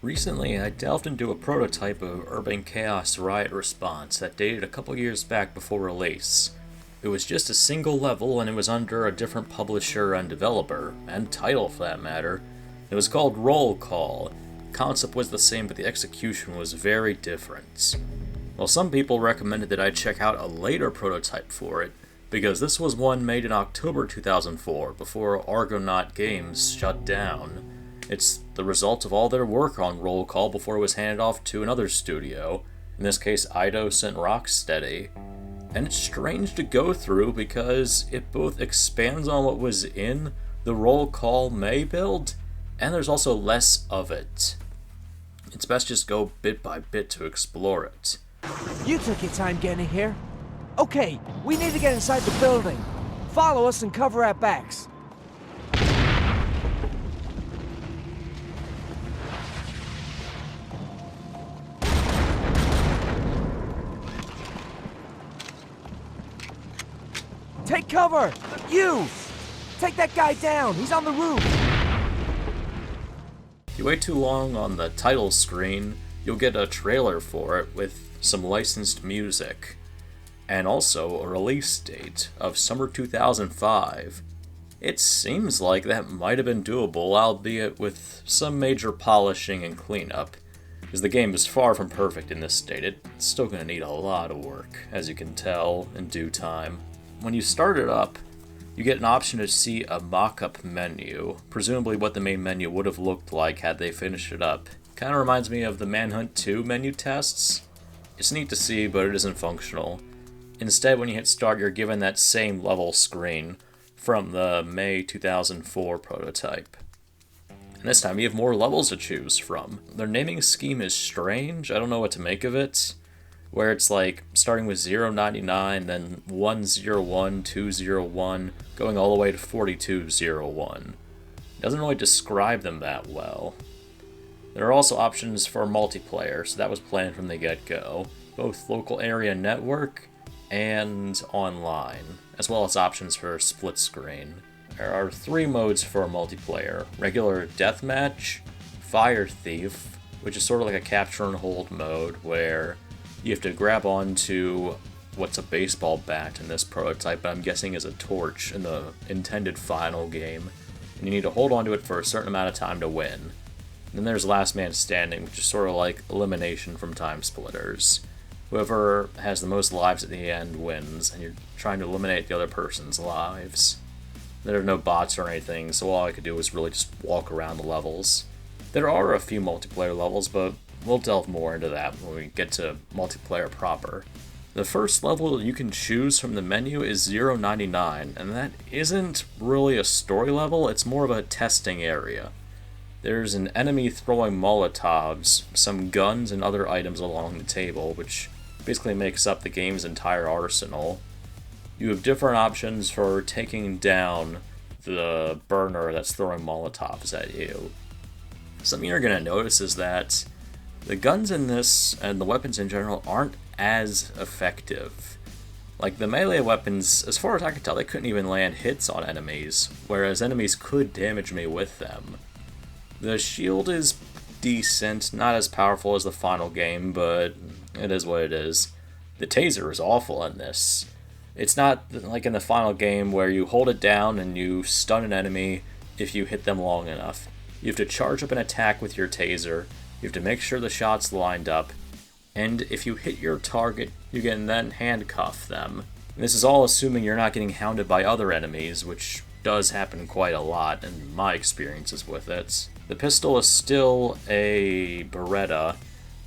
Recently, I delved into a prototype of Urban Chaos Riot Response that dated a couple years back before release. It was just a single level and it was under a different publisher and developer, and title for that matter. It was called Roll Call. The concept was the same, but the execution was very different. Well, some people recommended that I check out a later prototype for it, because this was one made in October 2004, before Argonaut Games shut down. It's the result of all their work on Roll Call before it was handed off to another studio, in this case Eidos and Rocksteady. And it's strange to go through because it both expands on what was in the Roll Call May build, and there's also less of it. It's best just go bit by bit to explore it. You took your time getting here. Okay, we need to get inside the building. Follow us and cover our backs. Take cover! You! Take that guy down! He's on the roof! If you wait too long on the title screen, you'll get a trailer for it with some licensed music, and also a release date of summer 2005. It seems like that might have been doable, albeit with some major polishing and cleanup, because the game is far from perfect in this state. It's still going to need a lot of work, as you can tell, in due time. When you start it up, you get an option to see a mock-up menu, presumably what the main menu would have looked like had they finished it up. Kind of reminds me of the Manhunt 2 menu tests. It's neat to see, but it isn't functional. Instead, when you hit start, you're given that same level screen from the May 2004 prototype. And this time you have more levels to choose from. Their naming scheme is strange, I don't know what to make of it, where it's like starting with 099, then 101, 201, going all the way to 4201. It doesn't really describe them that well. There are also options for multiplayer, so that was planned from the get-go, both local area network and online, as well as options for split screen. There are 3 modes for multiplayer: regular deathmatch, fire thief, which is sort of like a capture and hold mode where you have to grab onto what's a baseball bat in this prototype, but I'm guessing is a torch in the intended final game, and you need to hold onto it for a certain amount of time to win. And then there's Last Man Standing, which is sort of like elimination from Time Splitters. Whoever has the most lives at the end wins, and you're trying to eliminate the other person's lives. There are no bots or anything, so all I could do was really just walk around the levels. There are a few multiplayer levels, but we'll delve more into that when we get to multiplayer proper. The first level you can choose from the menu is 099, and that isn't really a story level, it's more of a testing area. There's an enemy throwing Molotovs, some guns, and other items along the table, which basically makes up the game's entire arsenal. You have different options for taking down the burner that's throwing Molotovs at you. Something you're going to notice is that the guns in this, and the weapons in general, aren't as effective. Like, the melee weapons, as far as I can tell, they couldn't even land hits on enemies, whereas enemies could damage me with them. The shield is decent, not as powerful as the final game, but it is what it is. The taser is awful in this. It's not like in the final game where you hold it down and you stun an enemy if you hit them long enough. You have to charge up an attack with your taser, you have to make sure the shot's lined up, and if you hit your target, you can then handcuff them. And this is all assuming you're not getting hounded by other enemies, which does happen quite a lot in my experiences with it. The pistol is still a Beretta,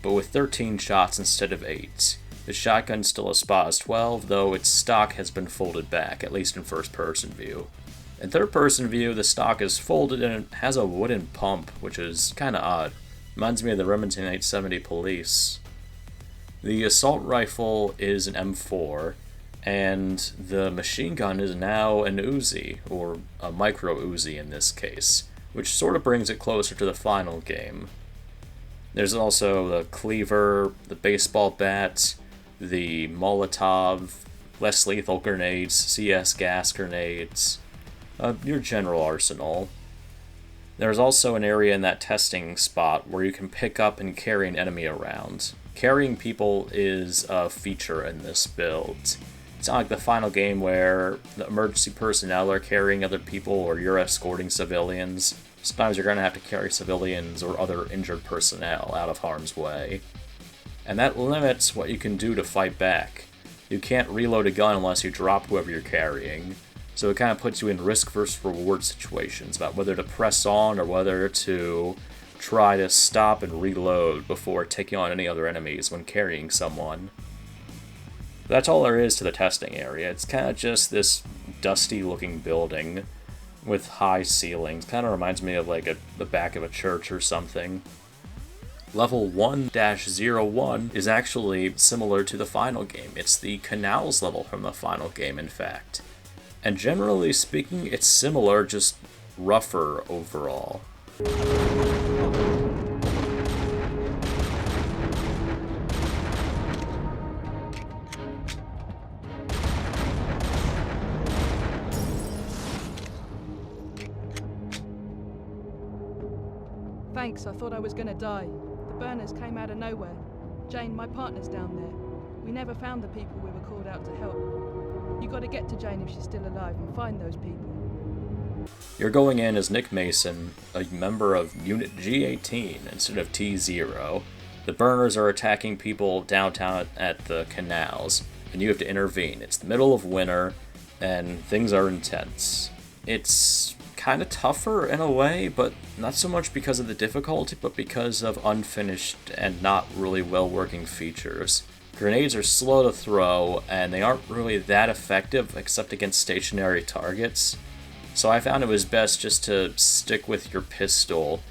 but with 13 shots instead of 8. The shotgun's still a SPAS 12, though its stock has been folded back, at least in first-person view. In third-person view, the stock is folded and it has a wooden pump, which is kinda odd. Reminds me of the Remington 870 Police. The assault rifle is an M4, and the machine gun is now an Uzi, or a micro Uzi in this case, which sort of brings it closer to the final game. There's also the cleaver, the baseball bat, the Molotov, less lethal grenades, CS gas grenades, your general arsenal. There's also an area in that testing spot where you can pick up and carry an enemy around. Carrying people is a feature in this build. It's not like the final game where the emergency personnel are carrying other people or you're escorting civilians. Sometimes you're going to have to carry civilians or other injured personnel out of harm's way. And that limits what you can do to fight back. You can't reload a gun unless you drop whoever you're carrying. So it kind of puts you in risk versus reward situations about whether to press on or whether to try to stop and reload before taking on any other enemies when carrying someone. That's all there is to the testing area. It's kind of just this dusty looking building with high ceilings. Kind of reminds me of like the back of a church or something. Level 1-01 is actually similar to the final game. It's the canals level from the final game, in fact. And generally speaking, it's similar, just rougher overall. Thanks, I thought I was gonna die. The burners came out of nowhere. Jane, my partner's down there. We never found the people we were called out to help. You gotta get to Jane if she's still alive and find those people. You're going in as Nick Mason, a member of Unit G18 instead of T0. The burners are attacking people downtown at the canals, and you have to intervene. It's the middle of winter, and things are intense. It's kind of tougher in a way, but not so much because of the difficulty, but because of unfinished and not really well-working features. Grenades are slow to throw, and they aren't really that effective except against stationary targets. So I found it was best just to stick with your pistol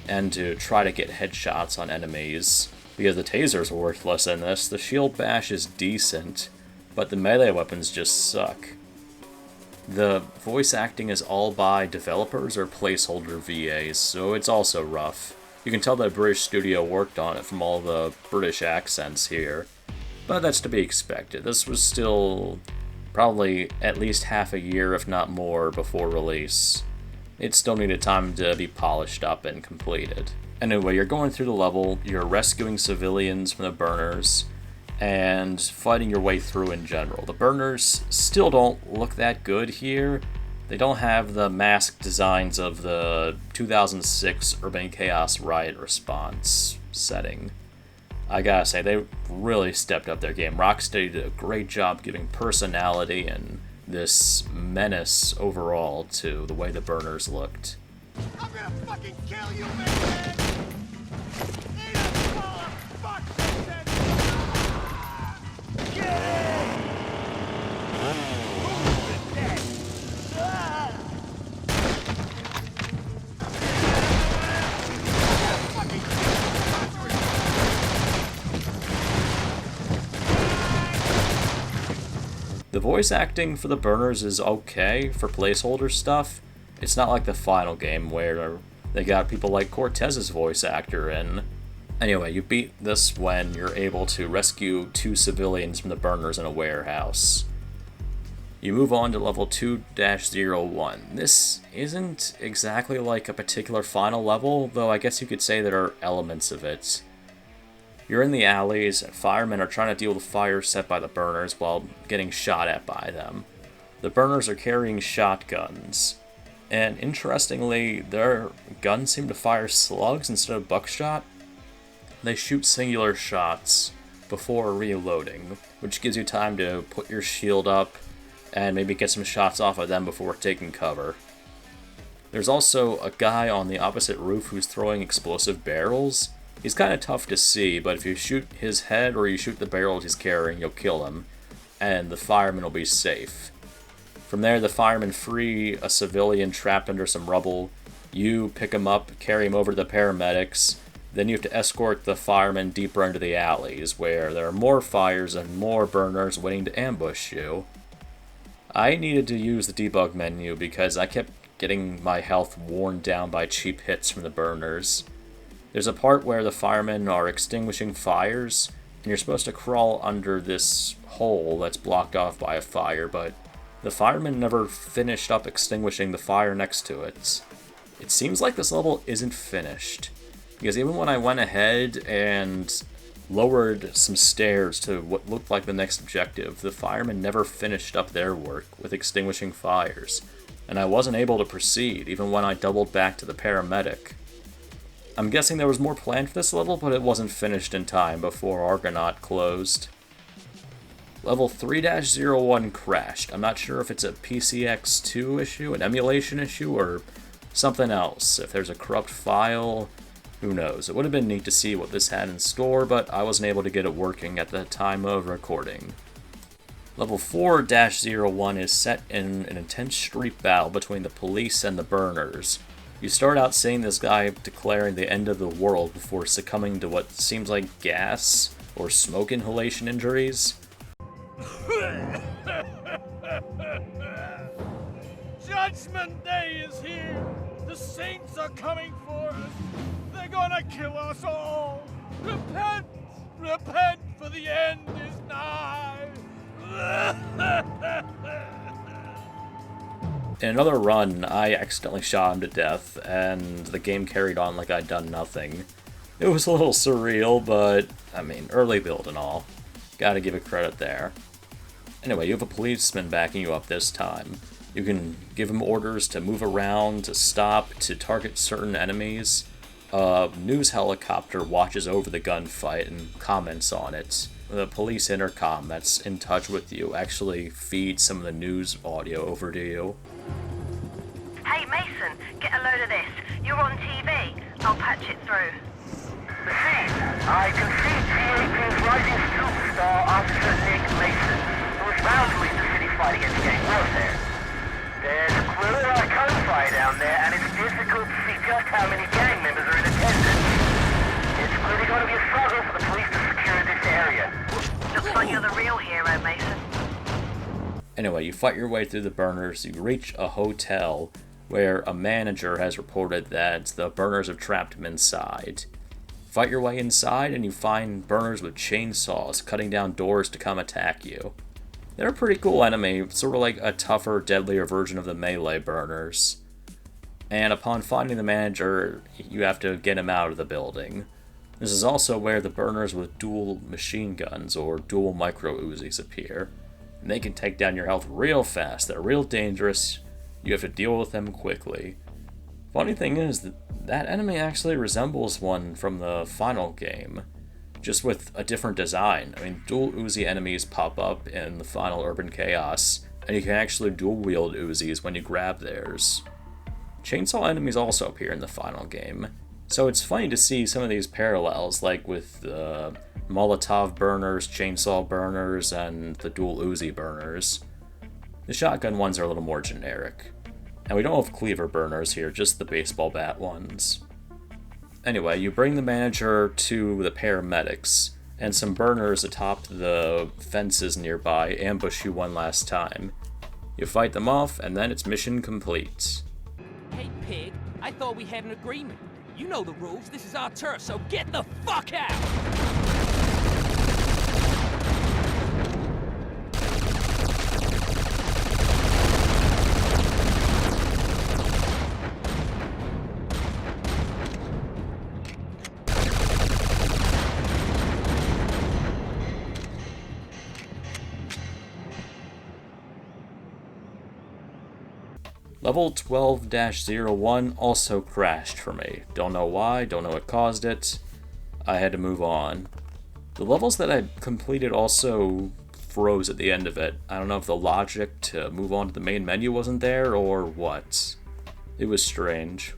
and to try to get headshots on enemies. Because the taser's worthless in this, the shield bash is decent, but the melee weapons just suck. The voice acting is all by developers or placeholder VAs, so it's also rough. You can tell that a British studio worked on it from all the British accents here. But that's to be expected. This was still probably at least half a year, if not more, before release. It still needed time to be polished up and completed. Anyway, you're going through the level, you're rescuing civilians from the burners, and fighting your way through in general. The burners still don't look that good here. They don't have the mask designs of the 2006 Urban Chaos Riot Response setting. I gotta say, they really stepped up their game. Rocksteady did a great job giving personality and this menace overall to the way the burners looked. I'm gonna fucking kill you, man! Eat a small fuck, The voice acting for the burners is okay for placeholder stuff. It's not like the final game where they got people like Cortez's voice actor in. Anyway, you beat this when you're able to rescue 2 civilians from the burners in a warehouse. You move on to level 2-01. This isn't exactly like a particular final level, though I guess you could say there are elements of it. You're in the alleys, and firemen are trying to deal with fire set by the burners while getting shot at by them. The burners are carrying shotguns, and interestingly, their guns seem to fire slugs instead of buckshot. They shoot singular shots before reloading, which gives you time to put your shield up and maybe get some shots off of them before taking cover. There's also a guy on the opposite roof who's throwing explosive barrels. He's kind of tough to see, but if you shoot his head or you shoot the barrels he's carrying, you'll kill him, and the fireman will be safe. From there, the firemen free a civilian trapped under some rubble. You pick him up, carry him over to the paramedics, then you have to escort the firemen deeper into the alleys, where there are more fires and more burners waiting to ambush you. I needed to use the debug menu because I kept getting my health worn down by cheap hits from the burners. There's a part where the firemen are extinguishing fires, and you're supposed to crawl under this hole that's blocked off by a fire, but the firemen never finished up extinguishing the fire next to it. It seems like this level isn't finished, because even when I went ahead and lowered some stairs to what looked like the next objective, the firemen never finished up their work with extinguishing fires, and I wasn't able to proceed even when I doubled back to the paramedic. I'm guessing there was more planned for this level, but it wasn't finished in time before Argonaut closed. Level 3-01 crashed. I'm not sure if it's a PCX2 issue, an emulation issue, or something else. If there's a corrupt file, who knows. It would have been neat to see what this had in store, but I wasn't able to get it working at the time of recording. Level 4-01 is set in an intense street battle between the police and the burners. You start out seeing this guy declaring the end of the world before succumbing to what seems like gas or smoke inhalation injuries. Judgment Day is here! The saints are coming for us! They're gonna kill us all! Repent! Repent, for the end is nigh! In another run, I accidentally shot him to death, and the game carried on like I'd done nothing. It was a little surreal, but, I mean, early build and all. Gotta give it credit there. Anyway, you have a policeman backing you up this time. You can give him orders to move around, to stop, to target certain enemies. A news helicopter watches over the gunfight and comments on it. The police intercom that's in touch with you actually feeds some of the news audio over to you. Hey Mason, get a load of this. You're on TV. I'll patch it through. Received. I can see G18's rising superstar, Officer Nick Mason, who is bound to lead the city fight against gang warfare. There's clearly a lot of gunfire down there, and it's difficult to see just how many gang members are in attendance. It's clearly going to be a struggle for the police to secure this area. Looks like you're the real hero, Mason. Anyway, you fight your way through the burners, you reach a hotel where a manager has reported that the burners have trapped him inside. Fight your way inside and you find burners with chainsaws cutting down doors to come attack you. They're a pretty cool enemy, sort of like a tougher, deadlier version of the melee burners. And upon finding the manager, you have to get him out of the building. This is also where the burners with dual machine guns or dual micro Uzis appear. And they can take down your health real fast, they're real dangerous, you have to deal with them quickly. Funny thing is, that enemy actually resembles one from the final game, just with a different design. I mean, dual Uzi enemies pop up in the final Urban Chaos, and you can actually dual wield Uzis when you grab theirs. Chainsaw enemies also appear in the final game, so it's funny to see some of these parallels, like with the Molotov burners, chainsaw burners, and the dual Uzi burners. The shotgun ones are a little more generic. And we don't have cleaver burners here, just the baseball bat ones. Anyway, you bring the manager to the paramedics, and some burners atop the fences nearby ambush you one last time. You fight them off, and then it's mission complete. Hey, pig, I thought we had an agreement. You know the rules, this is our turf, so get the fuck out! Level 12-01 also crashed for me. Don't know why, don't know what caused it. I had to move on. The levels that I completed also froze at the end of it. I don't know if the logic to move on to the main menu wasn't there or what. It was strange.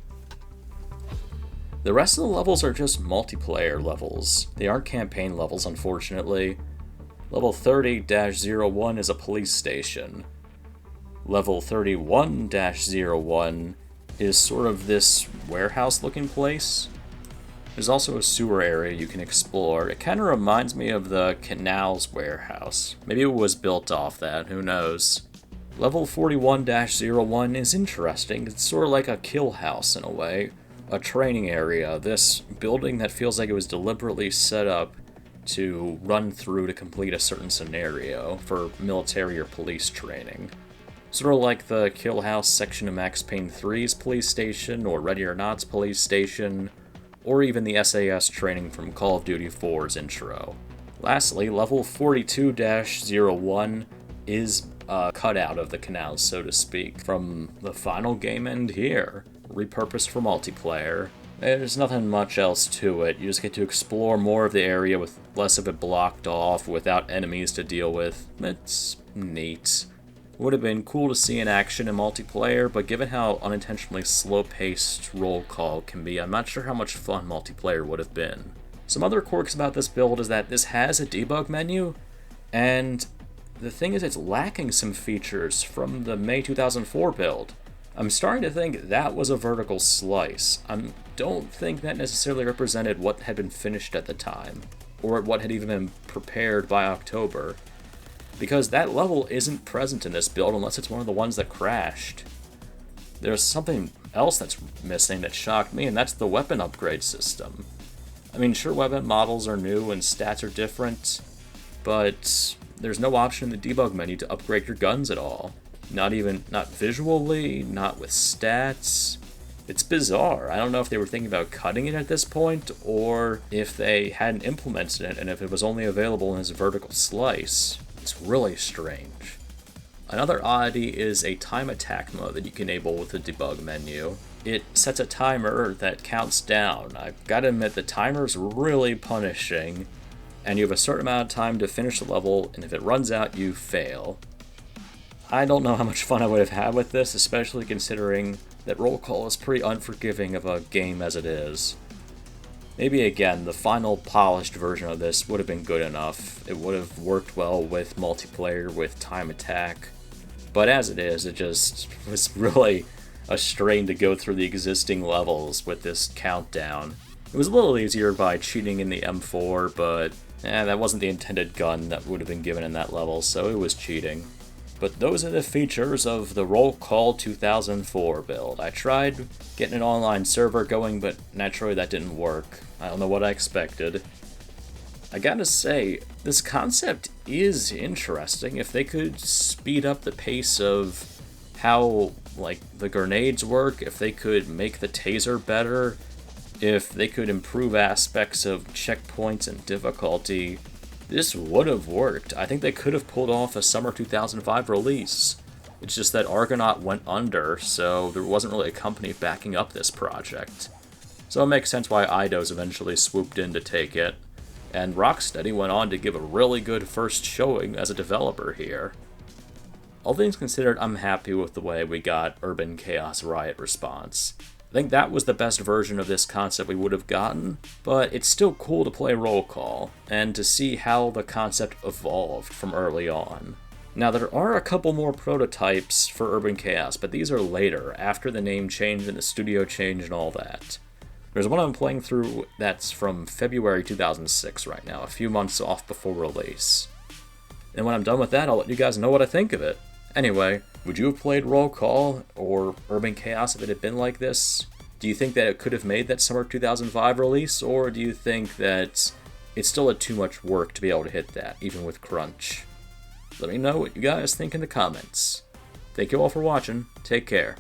The rest of the levels are just multiplayer levels. They aren't campaign levels, unfortunately. Level 30-01 is a police station. Level 31-01 is sort of this warehouse-looking place. There's also a sewer area you can explore. It kind of reminds me of the Canals warehouse. Maybe it was built off that, who knows. Level 41-01 is interesting. It's sort of like a kill house in a way. A training area, this building that feels like it was deliberately set up to run through to complete a certain scenario for military or police training. Sort of like the Kill House section of Max Payne 3's police station, or Ready or Not's police station, or even the SAS training from Call of Duty 4's intro. Lastly, level 42-01 is cut out of the canals, so to speak, from the final game end here, repurposed for multiplayer. There's nothing much else to it. You just get to explore more of the area with less of it blocked off without enemies to deal with. It's neat. Would have been cool to see in action in multiplayer, but given how unintentionally slow-paced roll call can be, I'm not sure how much fun multiplayer would have been. Some other quirks about this build is that this has a debug menu, and the thing is it's lacking some features from the May 2004 build. I'm starting to think that was a vertical slice. I don't think that necessarily represented what had been finished at the time, or what had even been prepared by October, because that level isn't present in this build unless it's one of the ones that crashed. There's something else that's missing that shocked me, and that's the weapon upgrade system. I mean, sure, weapon models are new and stats are different, but there's no option in the debug menu to upgrade your guns at all. Not visually, not with stats. It's bizarre. I don't know if they were thinking about cutting it at this point, or if they hadn't implemented it, and if it was only available in this vertical slice. It's really strange. Another oddity is a time attack mode that you can enable with the debug menu. It sets a timer that counts down. I've got to admit, the timer's really punishing, and you have a certain amount of time to finish the level, and if it runs out, you fail. I don't know how much fun I would have had with this, especially considering that roll call is pretty unforgiving of a game as it is. Maybe again, the final polished version of this would have been good enough. It would have worked well with multiplayer, with time attack. But as it is, it just was really a strain to go through the existing levels with this countdown. It was a little easier by cheating in the M4, but that wasn't the intended gun that would have been given in that level, so it was cheating. But those are the features of the Roll Call 2004 build. I tried getting an online server going, but naturally that didn't work. I don't know what I expected. I gotta say, this concept is interesting. If they could speed up the pace of how, the grenades work, if they could make the taser better, if they could improve aspects of checkpoints and difficulty, this would have worked. I think they could have pulled off a summer 2005 release. It's just that Argonaut went under, so there wasn't really a company backing up this project. So it makes sense why Eidos eventually swooped in to take it, and Rocksteady went on to give a really good first showing as a developer here. All things considered, I'm happy with the way we got Urban Chaos Riot Response. I think that was the best version of this concept we would have gotten, but it's still cool to play roll call, and to see how the concept evolved from early on. Now, there are a couple more prototypes for Urban Chaos, but these are later, after the name change and the studio change and all that. There's one I'm playing through that's from February 2006 right now, a few months off before release. And when I'm done with that, I'll let you guys know what I think of it. Anyway, would you have played Roll Call or Urban Chaos if it had been like this? Do you think that it could have made that summer 2005 release, or do you think that it still had too much work to be able to hit that, even with crunch? Let me know what you guys think in the comments. Thank you all for watching. Take care.